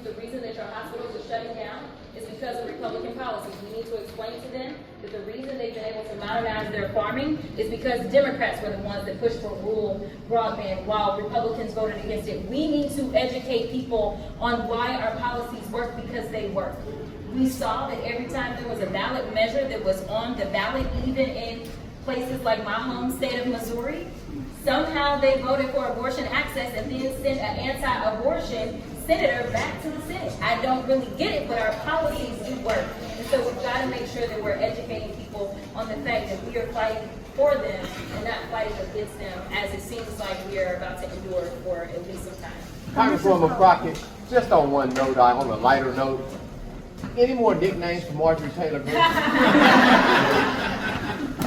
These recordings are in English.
the reason that your hospitals are shutting down is because of Republican policies. We need to explain to them that the reason they've been able to modernize their farming is because Democrats were the ones that pushed for rural broadband while Republicans voted against it. We need to educate people on why our policies work, because they work. We saw that every time there was a ballot measure that was on the ballot, even in places like my home state of Missouri, somehow they voted for abortion access and then sent an anti-abortion senator back to the Senate. I don't really get it, but our policies do work. And so we've got to make sure that we're educating people on the fact that we are fighting for them and not fighting against them, as it seems like we are about to endure for at least some time. Congresswoman Crockett, just on one note, on a lighter note, any more nicknames for Marjorie Taylor Greene?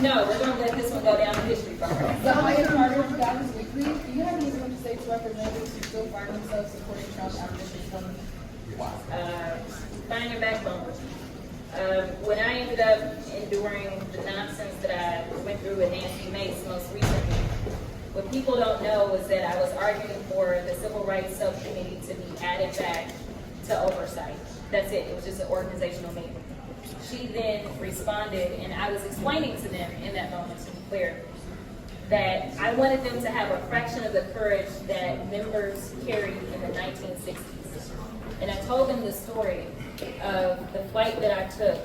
No, we're going to let this one go down in history for her. So, Congresswoman Dallas Weekly, do you have anything to say to representatives who still find themselves supporting Trump after this coming? Find your backbone. When I ended up enduring the nonsense that I went through with Nancy Mace most recently, what people don't know is that I was arguing for the Civil Rights Subcommittee to be added back to oversight. That's it. It was just an organizational meeting. She then responded, and I was explaining to them in that moment, to be clear, that I wanted them to have a fraction of the courage that members carried in the 1960s. And I told them the story of the flight that I took,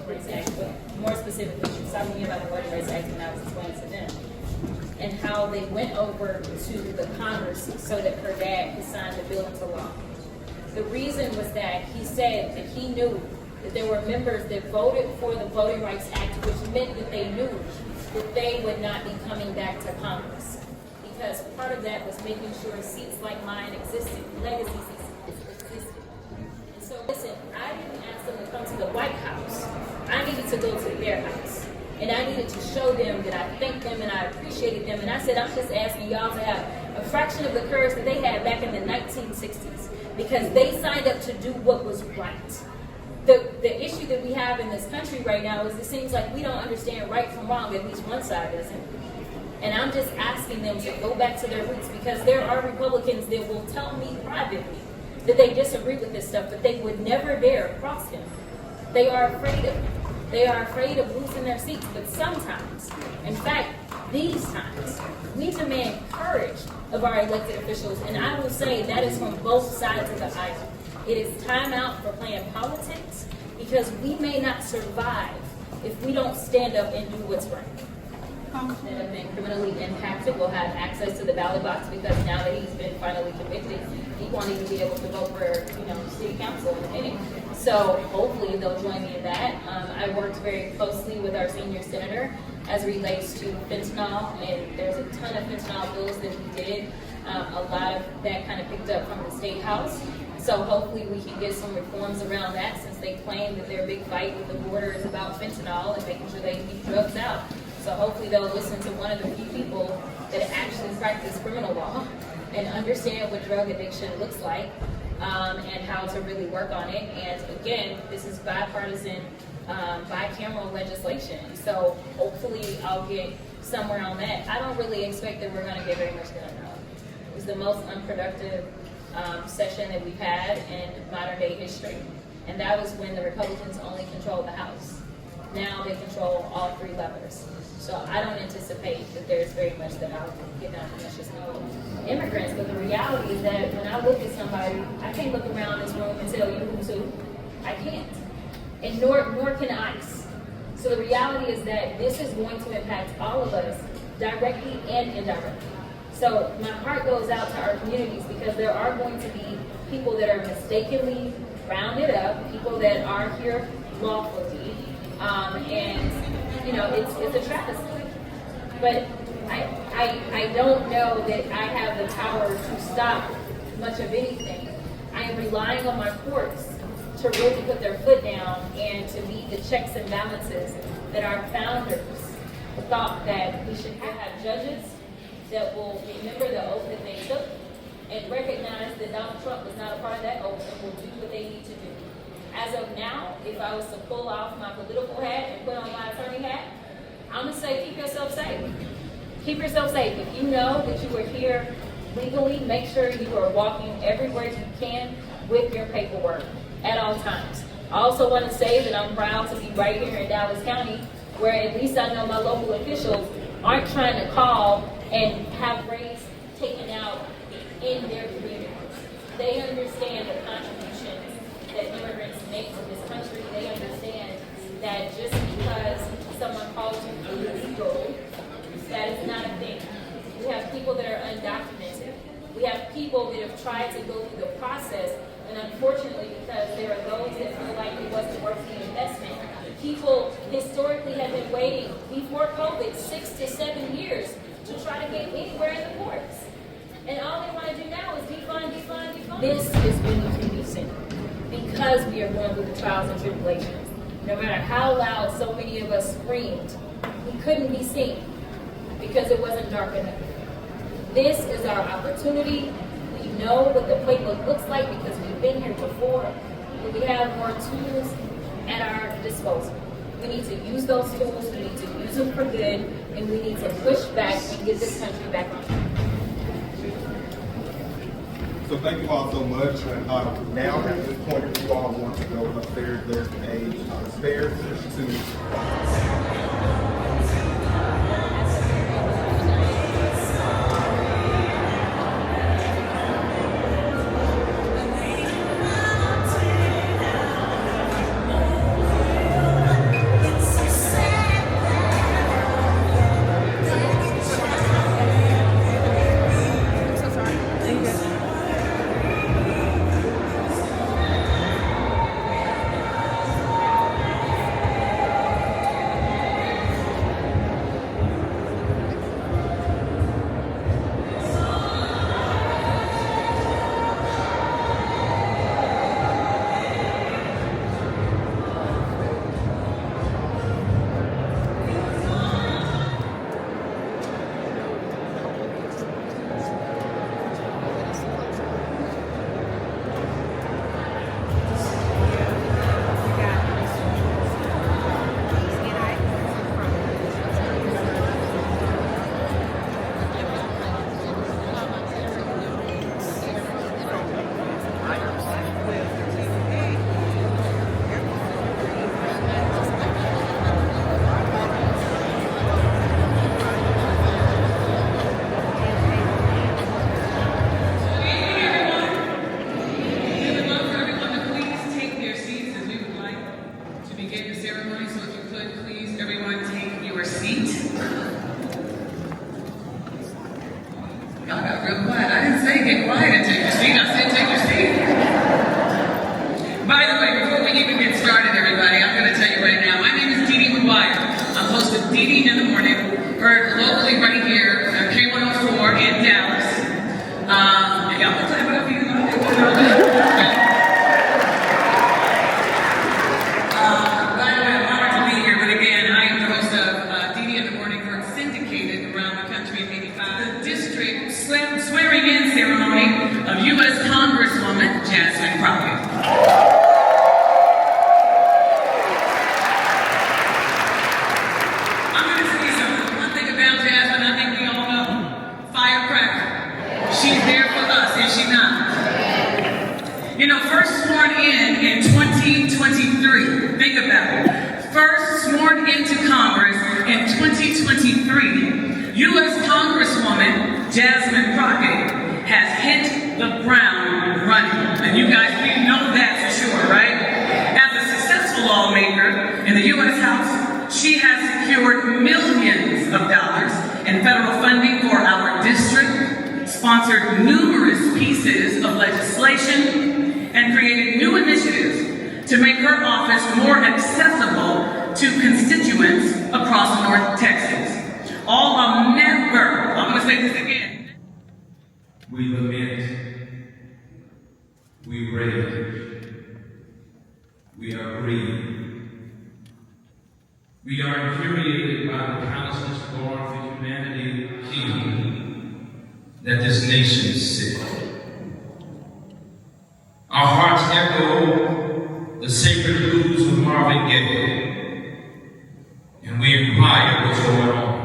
Race Act, but more specifically, she was talking to me about the Voting Rights Act, and I was explaining to them, and how they went over to the Congress so that her dad could sign the bill into law. The reason was that he said that he knew that there were members that voted for the Voting Rights Act, which meant that they knew that they would not be coming back to Congress. Because part of that was making sure seats like mine existed, legacy seats existed. And so listen, I didn't ask them to come to the White House. I needed to go to their house. And I needed to show them that I thanked them and I appreciated them. And I said, I'm just asking y'all to have a fraction of the courage that they had back in the 1960s, because they signed up to do what was right. The issue that we have in this country right now is it seems like we don't understand right from wrong, at least one side doesn't. And I'm just asking them to go back to their roots, because there are Republicans that will tell me privately that they disagree with this stuff, but they would never dare cross him. They are afraid of him. They are afraid of losing their seats, but sometimes, in fact, these times, we demand courage of our elected officials, and I will say that is from both sides of the aisle. It is time out for playing politics, because we may not survive if we don't stand up and do what's right. That have been criminally impacted will have access to the ballot box, because now that he's been finally convicted, he won't even be able to vote for, city council in a minute. So hopefully they'll join me in that. I worked very closely with our senior senator as it relates to fentanyl, and there's a ton of fentanyl bills that we did. A lot of that kind of picked up from the State House. So hopefully we can get some reforms around that, since they claim that their big fight with the border is about fentanyl and making sure they keep drugs out. So hopefully they'll listen to one of the few people that actually practice criminal law and understand what drug addiction looks like, and how to really work on it. And again, this is bipartisan, bicameral legislation. So hopefully I'll get somewhere on that. I don't really expect that we're going to get very much done. It was the most unproductive session that we've had in modern day history. And that was when the Republicans only controlled the House. Now they control all three levers. So I don't anticipate that there's very much that I'll get done, and that's just immigrants. But the reality is that when I look at somebody, I can't look around this room and tell you who's who. I can't. And nor can ICE. So the reality is that this is going to impact all of us directly and indirectly. So my heart goes out to our communities, because there are going to be people that are mistakenly rounded up, people that are here lawfully, and it's a travesty. But I don't know that I have the power to stop much of anything. I am relying on my courts to really put their foot down and to be the checks and balances that our founders thought that we should have judges that will remember the oath that they took and recognize that Donald Trump was not a part of that oath and will do what they need to do. As of now, if I was to pull off my political hat and put on my attorney hat, I'm going to say keep yourself safe. Keep yourself safe. If you know that you were here legally. Make sure you are walking everywhere you can with your paperwork at all times. I also want to say that I'm proud to be right here in Dallas County, where at least I know my local officials aren't trying to call and have rates taken out in their communities. They understand the contributions that immigrants make to this country. They understand that just because someone calls you illegal, that is not a thing. We have people that are undocumented. We have people that have tried to go through the process, and unfortunately, because there are those that feel like it wasn't worth the investment, people historically have been waiting before COVID 6 to 7 years to try to get anywhere in the courts. And all they want to do now is defund, defund, defund. This is when you can be seen, because we are going through the trials and tribulations. No matter how loud so many of us screamed, we couldn't be seen because it wasn't dark enough. This is our opportunity. We know what the playbook looks like because we've been here before, but we have more tools at our disposal. We need to use those tools, we need to use them for good, and we need to push back and get this country back on track. So thank you all so much. Now at this point, if you all want to go upstairs, there's a stairs to swearing-in ceremony of U.S. Congresswoman Jasmine Crockett. I'm going to say something. One thing about Jasmine, I think we all know. Firecracker. She's there for us, is she not? You know, first sworn in 2023. Think about it. First sworn into Congress in 2023. U.S. Congresswoman Jasmine Crockett has hit the ground running. And you guys, we know that for sure, right? As a successful lawmaker in the U.S. House, she has secured millions of dollars in federal funding for our district, sponsored numerous pieces of legislation, and created new initiatives to make her office more accessible to constituents across North Texas. All of never, I'm going to say this again. We lament, we rage, we are grieved. We are infuriated by the callousness born for humanity that this nation is sick. Our hearts echo the sacred blues of Marvin Gaye, and we inquire what's going on.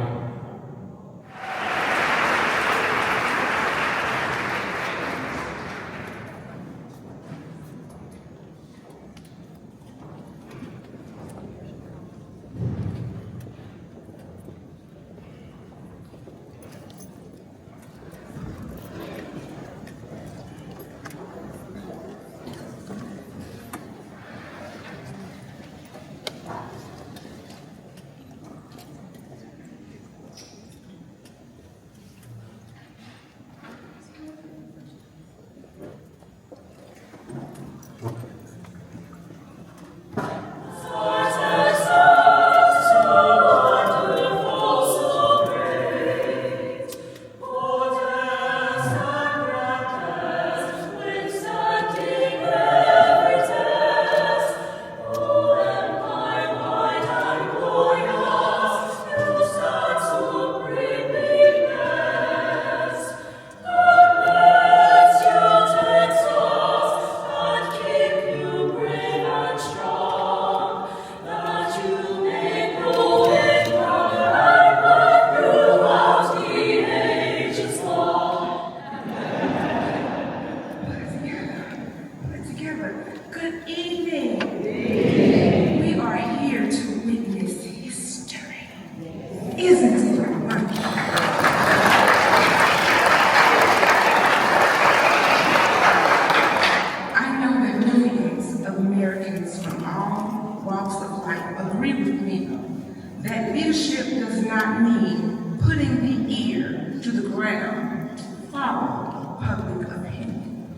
leadership does not mean putting the ear to the ground to follow public opinion,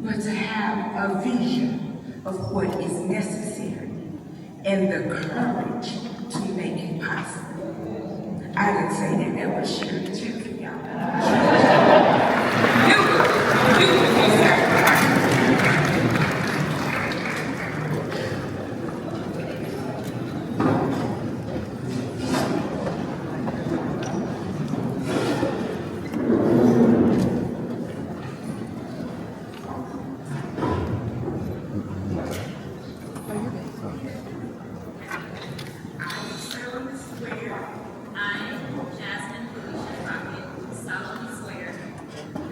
but to have a vision of what is necessary and the courage to make it possible. I didn't say that, that was Shirley Chisholm, y'all. You would be sacrificed. I, Jasmine Crockett, solemnly swear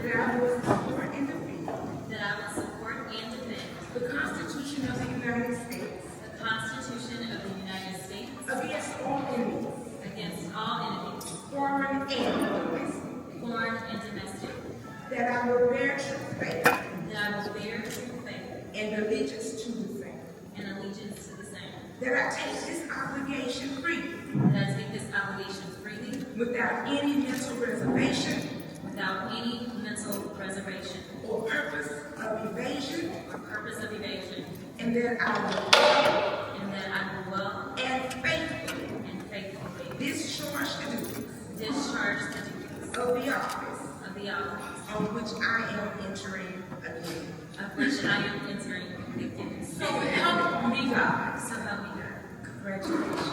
That I will support and defend that I will support and defend the Constitution of the United States the Constitution of the United States against all enemies, against all enemies, foreign and domestic, foreign and domestic, that I will bear true faith that I will bear true faith and allegiance to the same, and allegiance to the same, that I take this obligation freely that I take this obligation freely without any mental reservation without any mental reservation or purpose of evasion, or purpose of evasion, and that I will and that I will well and faithfully and faithfully discharge the duties discharge the duties of the office of the office on which I am entering again. of which I am entering again. So help me God. So help me God. Congratulations.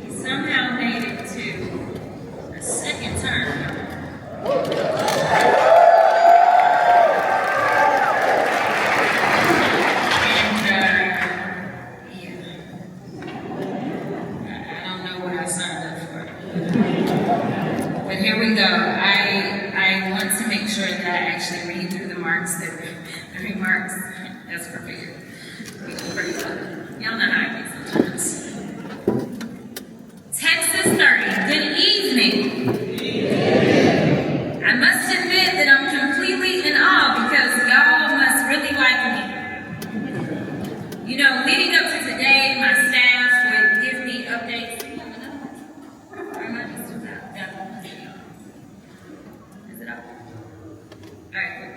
Somehow made it to a second term. I don't know what I signed up for. But here we go. I want to make sure that I actually read through the remarks as prepared. Y'all know how I do sometimes. Texas 30, good evening. I must admit that I'm completely in awe because y'all must really like me. You know, leading up to today, my staff would give me updates. Or am I just out? Is it up? Alright, cool.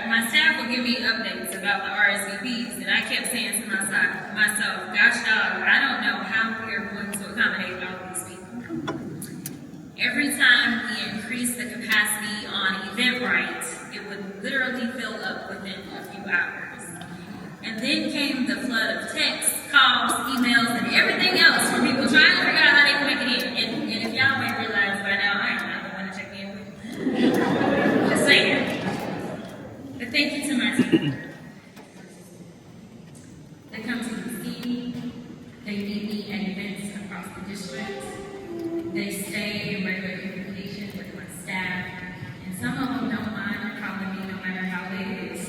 My staff would give me updates about the RSVPs, and I kept saying to myself, gosh dog, I don't know how we are going to accommodate all these people. Every time we increased the capacity on Eventbrite, it would literally fill up within a few hours. And then came the flood of texts, calls, emails, and everything else from people trying to figure out how they can make it in. And if y'all may realize by now, I am not the one to check in with. Just saying. But thank you to my team. They come to see me. They meet me at events across the district. They stay in regular communication with my staff. And some of them don't mind calling me no matter how late it is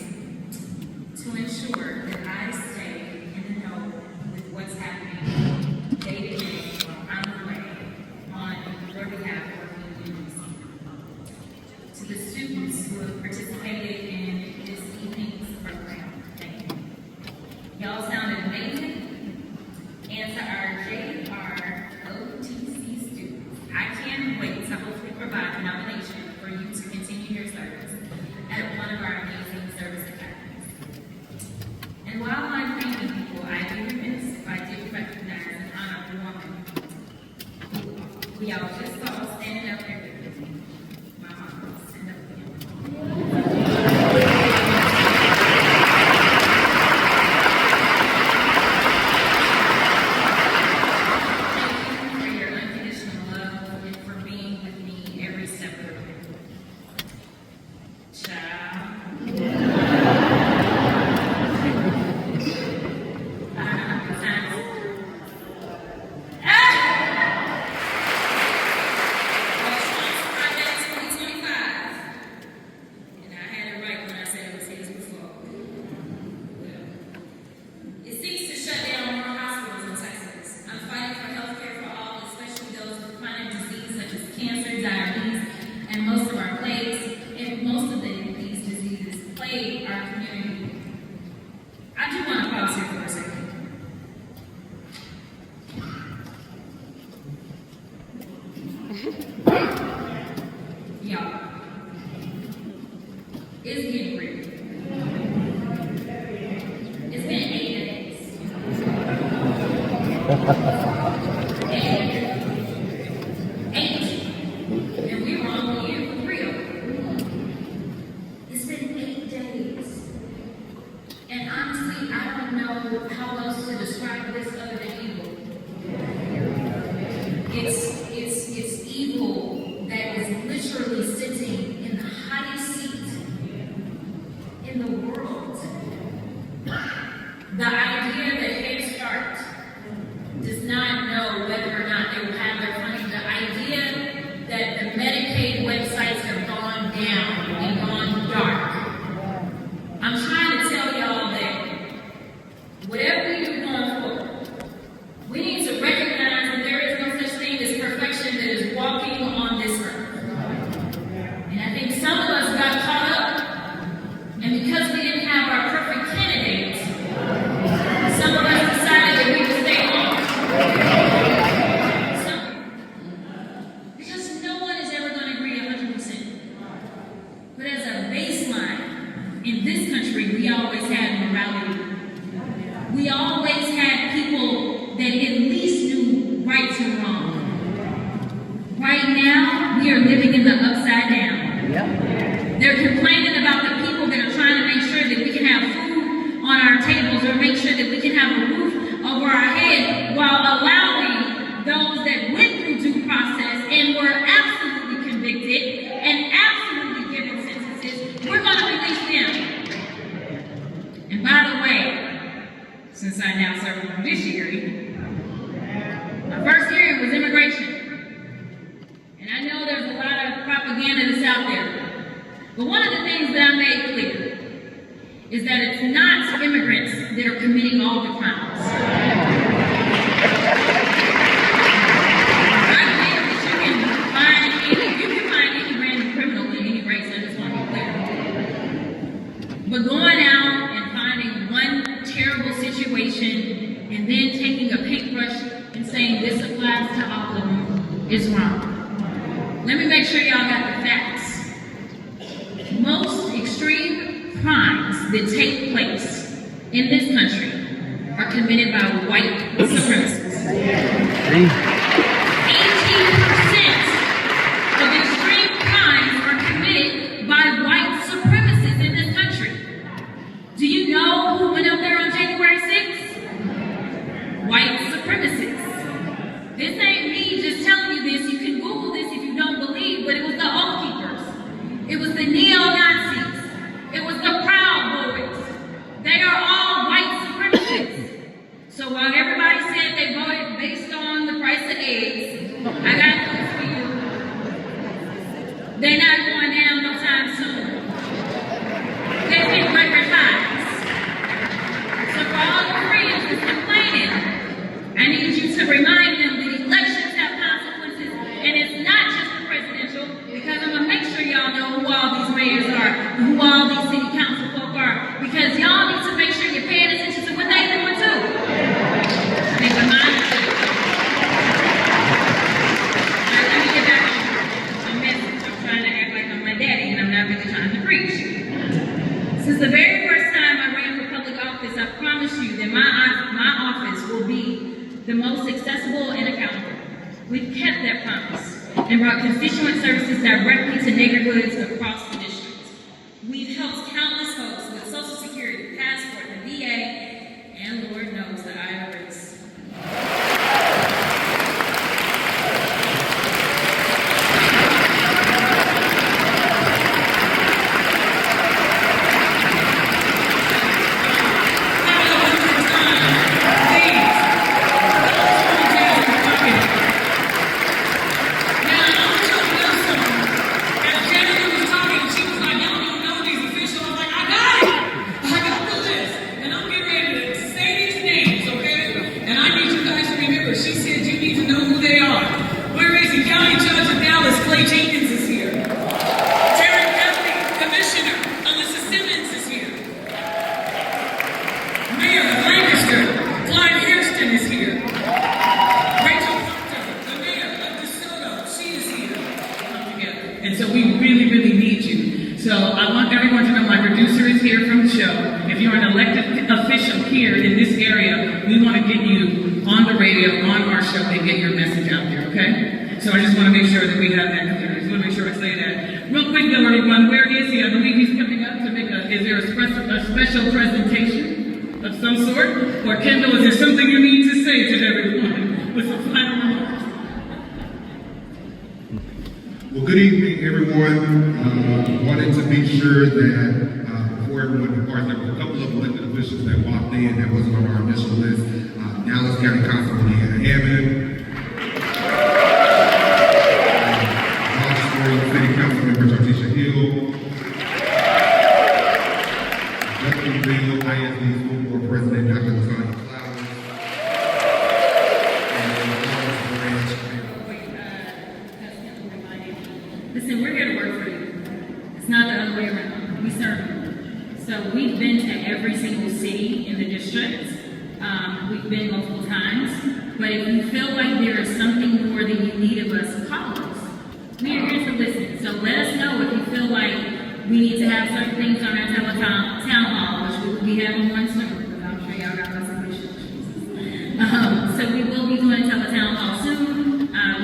to ensure that I stay in the know with what's happening day to day while I'm away on their behalf working in DC. To the students who have participated in this evening's program, thank you. Y'all sounded amazing. And to our JROTC students, I can't wait to hopefully provide a nomination for you to continue your service at one of our amazing service academies. And while I'm thanking people, I'd be remiss if I didn't recognize an honorable woman who we all just saw standing up there with me, my And we were only in for 3 of them. It's been 8 days. And honestly, I don't know how else to describe this other than evil. It's evil that is literally sitting in the highest seat in the world. The idea that Head Start does not know whether or not they will have their funding. The idea that the Medicaid websites have gone down and gone dark. I'm trying to tell y'all that whatever we do going forward, we need to recognize that there is no such thing as perfection that is walking on this earth. And I think some of us got caught up, and because we didn't have our perfect candidate, some of us decided that we would stay home. Because no one is ever going to agree 100%. But as a baseline, in this country, we always had morality. We always had people that at least knew right from wrong. Right now, we are living in the upside down. They're complaining about the people that are trying to make sure that we can have food on our tables or make sure that we can have a roof over our head while allowing those that went through due process and were absolutely convicted and absolutely given sentences, we're going to release them. And by the way, since I now serve on the judiciary, my first hearing was immigration. And I know there's a lot of propaganda that's out there. But one of the things that I made clear is that it's not immigrants that are committing all the crimes. I believe that you can find any random criminal in any race, I just want to be clear. But going out and finding one terrible situation and then taking a paintbrush and saying this applies to all of them is wrong. Let me make sure y'all got the facts. Most extreme crimes that take place in this country are committed by white supremacists. 18% of extreme crimes are committed by white supremacists in this country. Do you know who went up there on January 6th? White supremacists. This ain't me just telling you this. You can Google this if you don't believe, but it was the Oath Keepers. It was the neo-Nazis. It was the Proud Boys. They are all white supremacists. So while everybody said they voted based on the price of eggs, I got news for you. They're not going down no time soon. They've hit record highs. So for all the friends that's complaining, I need you to remind them that elections have consequences, and it's not just the presidential, because I'm going to make sure y'all know who all these mayors are, who all these city council folk are, because y'all need to make sure you're paying attention to what they're doing too. And remind you. All right, let me get back on my message. I'm trying to act like I'm my daddy, and I'm not really trying to preach. Since the very first time I ran for public office, I promise you that my office will be the most accessible and accountable. We've kept that promise and brought constituent services directly to neighborhoods across the district. We've helped countless folks with Social Security, passport, the VA, and Lord knows the IRS. Now, I'm going to tell you something. As Jasmine was talking, radio, on our show, and get your message out there, okay? So I just want to make sure that we have that clear. I just want to make sure I say that. Real quick though, everyone, where is he? I believe he's coming up to make is there a special presentation of some sort? Or Kendall, is there something you need to say to everyone with some final remarks? Well, good evening, everyone. Wanted to be sure that before everyone departs, there were a couple of elected officials that walked in that wasn't on our initial list. Dallas County Constable Deanna Hammond, City Council Member Tartisha Hill, Jacksonville ISD School Board President Dr. Lasagna Clouds, Listen, we're here to work for you. It's not the other way around. We serve you. So we've been to every single city in the district. We've been multiple times. But if you feel like there is something more that you need of us, call us. We are here to listen. So let us know if you feel like we need to have certain things on our town hall, which we will be having one soon, because I'm sure y'all got lots of issues. So we will be doing a town hall soon.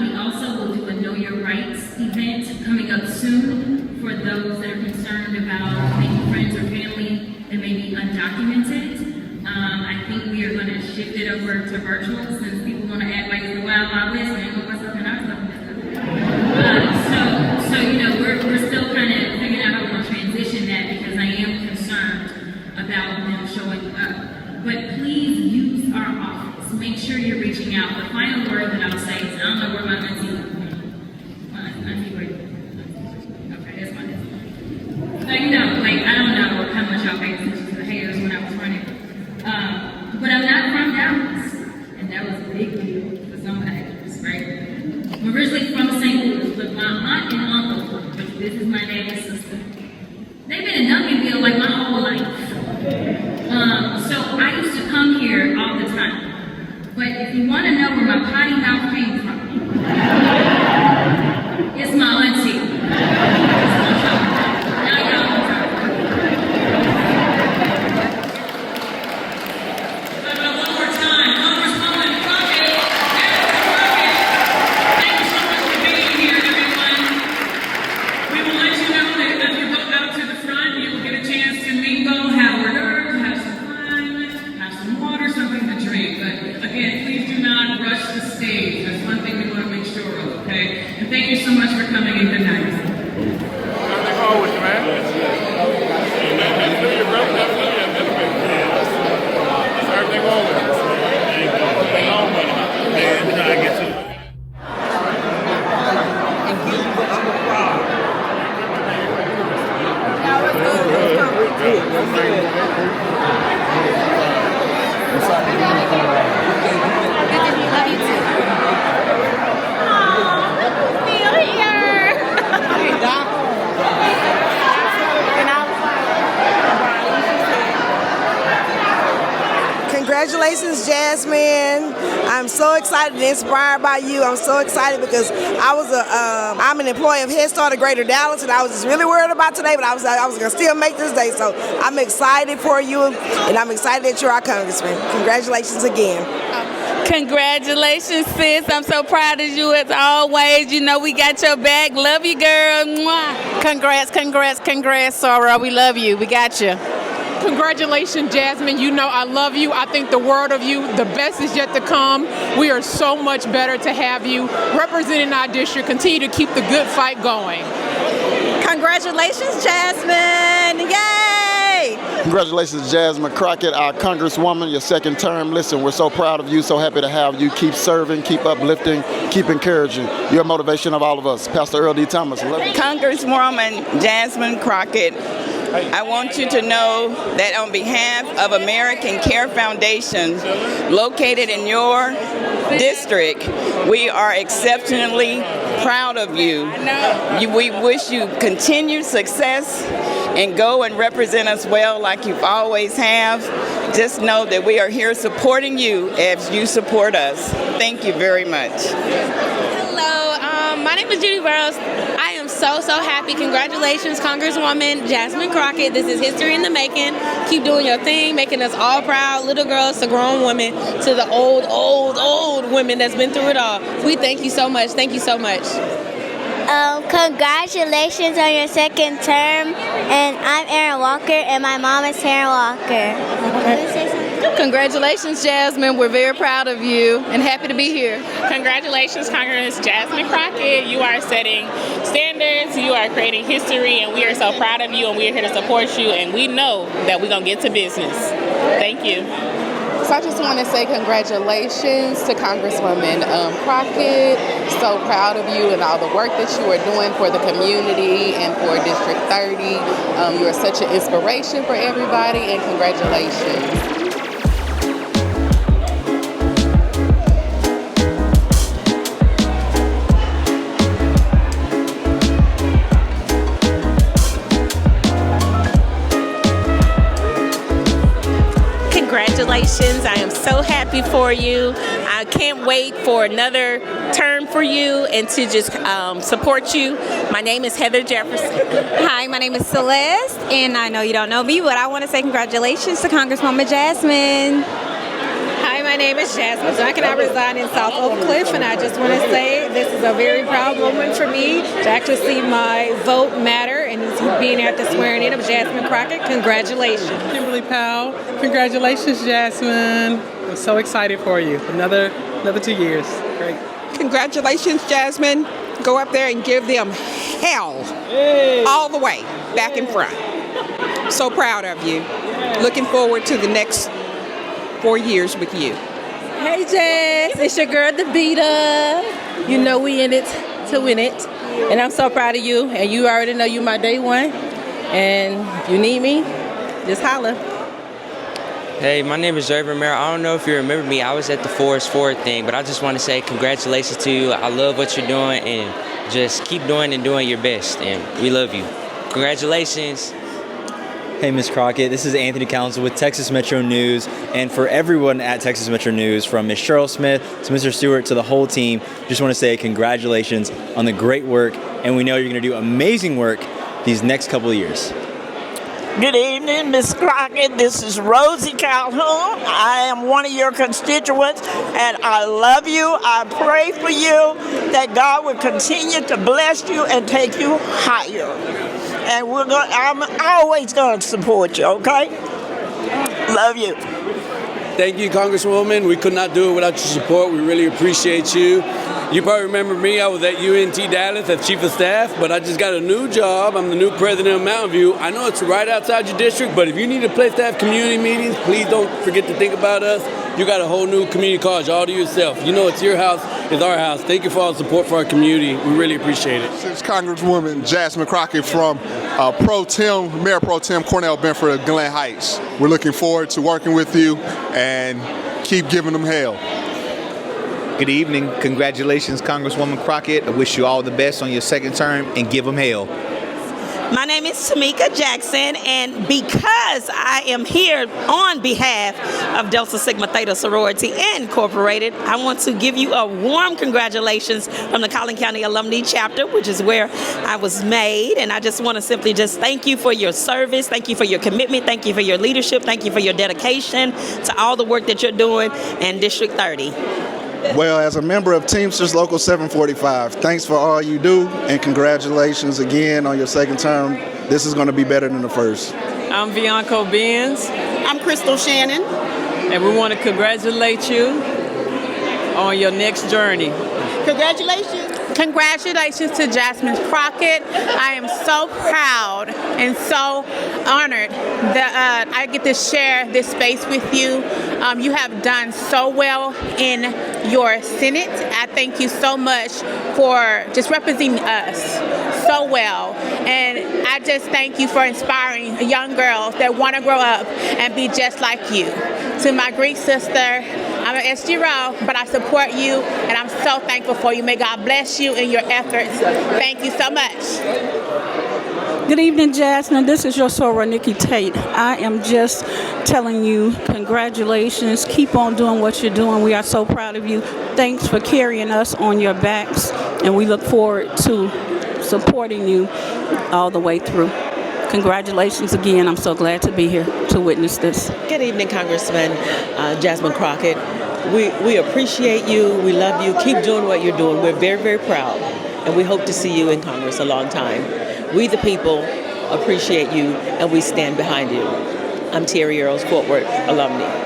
We also will do a Know Your Rights event coming up soon for those that are concerned about making friends or family that may be undocumented. I think we are going to shift it over to virtual since people want to act like it's the Wild Wild West and ain't what's up in our stuff. So you know, we're still kind of figuring out how we're going to transition that because I am concerned about them showing up. But please use our office. Make sure you're reaching out. The final word that I'll say is, I don't know where my auntie is. Okay, that's my auntie. So you know, like, I don't know how much y'all paid attention to the haters when I was running. But I'm not from Dallas. And that was a big deal for some haters, right? I'm originally from St. Louis, but my aunt and uncle, which this is my dad's sister, they've been in Duncanville like my whole life. So I used to come here all the time. But if you want to know where my potty mouth came from, it's my auntie. Now y'all know. One more time, Congresswoman Crockett, thank you so much for being here, everyone. We will let you know that if you go out to the front, you will get a chance to mingle, have hors d'oeuvres, have some fun, have some water, something to drink. But again, please do not rush the stage. That's one thing we want to make sure of, okay? And thank you so much for coming and good night. Nothing wrong with you, man. Everything wrong with you. Everything wrong with you. Man, you know, I get to it. Love you too. Congratulations, Jasmine. I'm so excited and inspired by you. I'm so excited because I'm an employee of Head Start of Greater Dallas, and I was just really worried about today, but I was going to still make this day. So I'm excited for you, and I'm excited that you're our congressman. Congratulations again. Congratulations, sis. I'm so proud of you as always. You know we got your back. Love you, girl. Mwah. Congrats, Sarah. We love you. We got you. Congratulations, Jasmine. You know I love you. I think the world of you. The best is yet to come. We are so much better to have you representing our district. Continue to keep the good fight going. Congratulations, Jasmine. Yay! Congratulations, Jasmine Crockett, our Congresswoman, your second term. Listen, we're so proud of you, so happy to have you. Keep serving, keep uplifting, keep encouraging. You're a motivation of all of us. Pastor Earl D. Thomas. Congresswoman Jasmine Crockett, I want you to know that on behalf of American Care Foundation, located in your district, we are exceptionally proud of you. We wish you continued success and go and represent us well like you always have. Just know that we are here supporting you as you support us. Thank you very much. Hello, my name is Judy Burrows. I am so happy. Congratulations, Congresswoman Jasmine Crockett. This is history in the making. Keep doing your thing, making us all proud, little girls to grown women, to the old women that's been through it all. We thank you so much. Thank you so much. Congratulations on your second term. And I'm Erin Walker, and my mom is Taryn Walker. Congratulations, Jasmine. We're very proud of you and happy to be here. Congratulations, Congress Jasmine Crockett. You are setting standards, you are creating history, and we are so proud of you, and we are here to support you, and we know that we're going to get to business. Thank you. So I just want to say congratulations to Congresswoman Crockett. So proud of you and all the work that you are doing for the community and for District 30. You are such an inspiration for everybody, and congratulations. Congratulations, I am so happy for you. I can't wait for another term for you and to just support you. My name is Heather Jefferson. Hi, my name is Celeste, and I know you don't know me, but I want to say congratulations to Congresswoman Jasmine. Hi, my name is Jasmine Duncan. I reside in South Oak Cliff, and I just want to say this is a very proud moment for me to actually see my vote matter and being at the swearing in of Jasmine Crockett. Congratulations. Kimberly Powell, congratulations, Jasmine. I'm so excited for you. Another 2 years. Great. Congratulations, Jasmine. Go up there and give them hell all the way back in front. So proud of you. Looking forward to the next 4 years with you. Hey, Jess. It's your girl, Davita. You know we in it to win it. And I'm so proud of you. And you already know you my day one. And if you need me, just holler. Hey, my name is Jerry Romero. I don't know if you remember me. I was at the Forest Forward thing, but I just want to say congratulations to you. I love what you're doing, and just keep doing your best. And we love you. Congratulations. Hey, Ms. Crockett, this is Anthony Council with Texas Metro News. And for everyone at Texas Metro News, from Ms. Cheryl Smith to Mr. Stewart to the whole team, just want to say congratulations on the great work. And we know you're going to do amazing work these next couple of years. Good evening, Ms. Crockett. This is Rosie Calhoun. I am one of your constituents, and I love you. I pray for you that God will continue to bless you and take you higher. And I'm always going to support you, okay? Love you. Thank you, Congresswoman. We could not do it without your support. We really appreciate you. You probably remember me. I was at UNT Dallas as Chief of Staff, but I just got a new job. I'm the new president of Mountain View. I know it's right outside your district, but if you need a place to have community meetings, please don't forget to think about us. You got a whole new community college all to yourself. You know it's your house, it's our house. Thank you for all the support for our community. We really appreciate it. This is Congresswoman Jasmine Crockett from Mayor Pro Tem Cornell Benford of Glen Heights. We're looking forward to working with you and keep giving them hell. Good evening. Congratulations, Congresswoman Crockett. I wish you all the best on your second term and give them hell. My name is Tamika Jackson, and because I am here on behalf of Delta Sigma Theta Sorority Incorporated, I want to give you a warm congratulations from the Collin County Alumni Chapter, which is where I was made, and I just want to simply just thank you for your service, thank you for your commitment, thank you for your leadership, thank you for your dedication to all the work that you're doing in District 30. Well, as a member of Teamsters Local 745, thanks for all you do, and congratulations again on your second term. This is going to be better than the first. I'm Bianco Benz. I'm Crystal Shannon. And we want to congratulate you on your next journey. Congratulations. Congratulations to Jasmine Crockett. I am so proud and so honored that I get to share this space with you. You have done so well in your Senate. I thank you so much for just representing us so well. And I just thank you for inspiring young girls that want to grow up and be just like you. To my Greek sister, I'm an SGRO, but I support you, and I'm so thankful for you. May God bless you in your efforts. Thank you so much. Good evening, Jasmine. This is your soror, Nikki Tate. I am just telling you congratulations. Keep on doing what you're doing. We are so proud of you. Thanks for carrying us on your backs, and we look forward to supporting you all the way through. Congratulations again. I'm so glad to be here to witness this. Good evening, Congressman Jasmine Crockett. We appreciate you. We love you. Keep doing what you're doing. We're very, very proud. And we hope to see you in Congress a long time. We, the people, appreciate you, and we stand behind you. I'm Terry Earls, Fort Worth alumni.